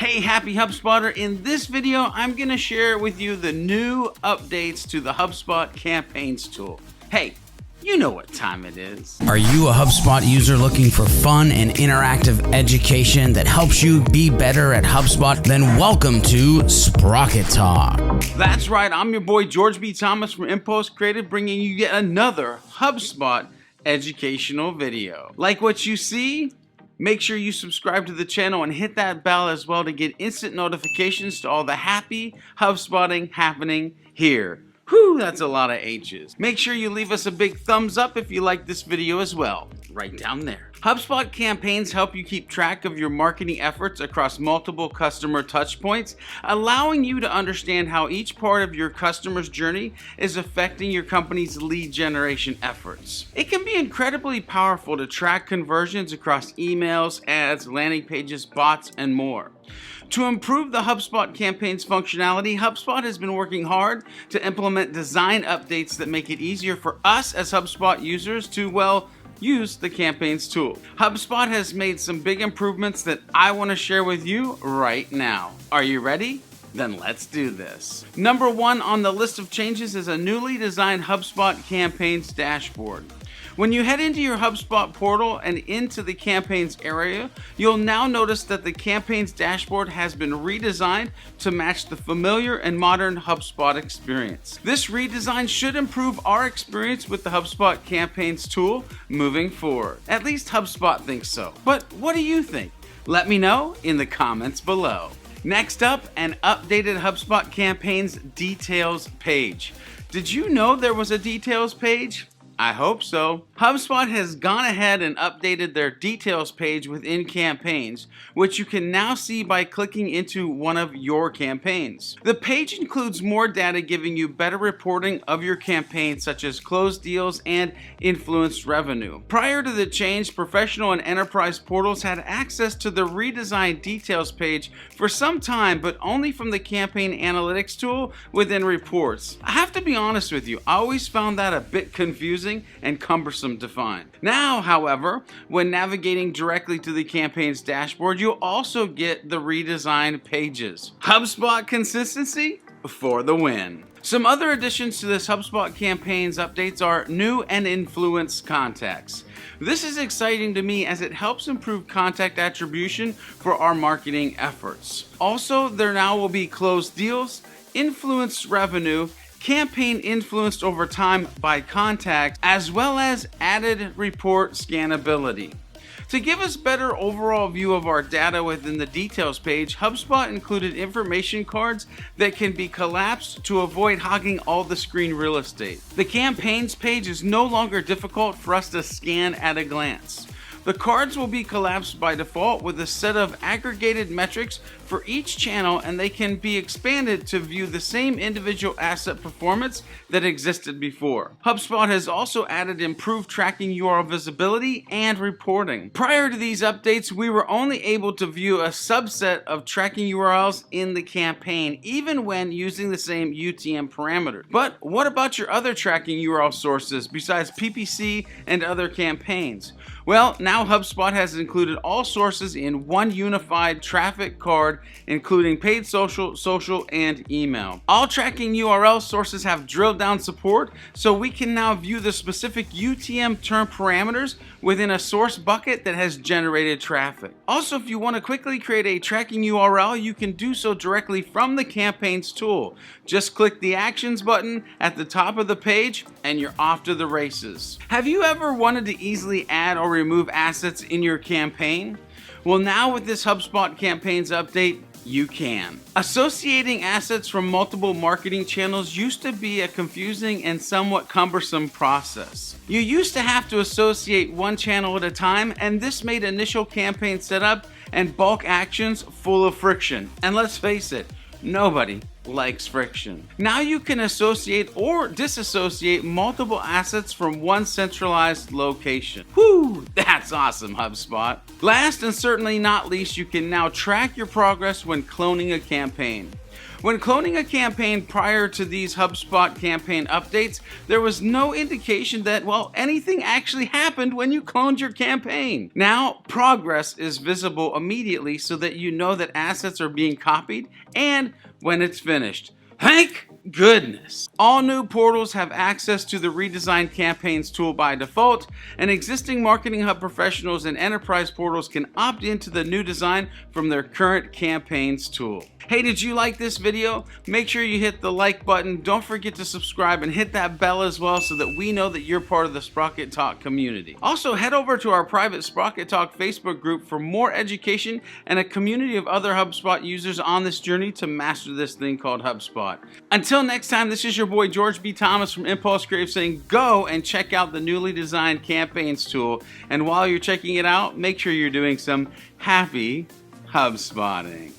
Hey, happy HubSpotter. In this video, I'm going to share with you the new updates to the HubSpot campaigns tool. Hey, you know what time it is. Are you a HubSpot user looking for fun and interactive education that helps you be better at HubSpot? Then welcome to Sprocket Talk. That's right. I'm your boy, George B. Thomas from Impulse Creative, bringing you yet another HubSpot educational video. Like what you see? Make sure you subscribe to the channel and hit that bell as well to get instant notifications to all the happy HubSpotting happening here. Whew, that's a lot of H's. Make sure you leave us a big thumbs up if you like this video as well, right down there. HubSpot campaigns help you keep track of your marketing efforts across multiple customer touchpoints, allowing you to understand how each part of your customer's journey is affecting your company's lead generation efforts. It can be incredibly powerful to track conversions across emails, ads, landing pages, bots, and more. To improve the HubSpot campaigns functionality, HubSpot has been working hard to implement design updates that make it easier for us as HubSpot users to, well, use the campaigns tool. HubSpot has made some big improvements that I want to share with you right now. Are you ready? Then let's do this. Number one on the list of changes is a newly designed HubSpot campaigns dashboard. When you head into your HubSpot portal and into the campaigns area, you'll now notice that the campaigns dashboard has been redesigned to match the familiar and modern HubSpot experience. This redesign should improve our experience with the HubSpot campaigns tool moving forward. At least HubSpot thinks so. But what do you think? Let me know in the comments below. Next up, an updated HubSpot campaigns details page. Did you know there was a details page? I hope so. HubSpot has gone ahead and updated their details page within campaigns, which you can now see by clicking into one of your campaigns. The page includes more data giving you better reporting of your campaigns, such as closed deals and influenced revenue. Prior to the change, professional and enterprise portals had access to the redesigned details page for some time, but only from the campaign analytics tool within reports. I have to be honest with you, I always found that a bit confusing and cumbersome to find. Now, however, when navigating directly to the campaigns dashboard, you'll also get the redesigned pages. HubSpot consistency for the win. Some other additions to this HubSpot campaigns updates are new and influenced contacts. This is exciting to me as it helps improve contact attribution for our marketing efforts. Also, there now will be closed deals, influenced revenue, campaign influenced over time by contact, as well as added report scannability. To give us better overall view of our data within the details page, HubSpot included information cards that can be collapsed to avoid hogging all the screen real estate. The campaigns page is no longer difficult for us to scan at a glance. The cards will be collapsed by default with a set of aggregated metrics for each channel, and they can be expanded to view the same individual asset performance that existed before. HubSpot has also added improved tracking URL visibility and reporting. Prior to these updates, we were only able to view a subset of tracking URLs in the campaign, even when using the same UTM parameters. But what about your other tracking URL sources besides PPC and other campaigns? Well, now HubSpot has included all sources in one unified traffic card, including paid social, social, and email. All tracking URL sources have drilled down support, so we can now view the specific UTM term parameters within a source bucket that has generated traffic. Also, if you want to quickly create a tracking URL, you can do so directly from the campaigns tool. Just click the actions button at the top of the page and you're off to the races. Have you ever wanted to easily add or remove assets in your campaign? Well, now with this HubSpot campaigns update, you can. Associating assets from multiple marketing channels used to be a confusing and somewhat cumbersome process. You used to have to associate one channel at a time, and this made initial campaign setup and bulk actions full of friction. And let's face it, nobody likes friction. Now you can associate or disassociate multiple assets from one centralized location. Whew, that's awesome, HubSpot. Last and certainly not least, you can now track your progress when cloning a campaign. When cloning a campaign prior to these HubSpot campaign updates, there was no indication that, well, anything actually happened when you cloned your campaign. Now, progress is visible immediately so that you know that assets are being copied and when it's finished. Thank goodness! All new portals have access to the redesigned campaigns tool by default, and existing Marketing Hub professionals and enterprise portals can opt into the new design from their current campaigns tool. Hey, did you like this video? Make sure you hit the like button. Don't forget to subscribe and hit that bell as well so that we know that you're part of the Sprocket Talk community. Also, head over to our private Sprocket Talk Facebook group for more education and a community of other HubSpot users on this journey to master this thing called HubSpot. Until next time, this is your boy George B. Thomas from Impulse Creative saying go and check out the newly designed campaigns tool. And while you're checking it out, make sure you're doing some happy HubSpotting.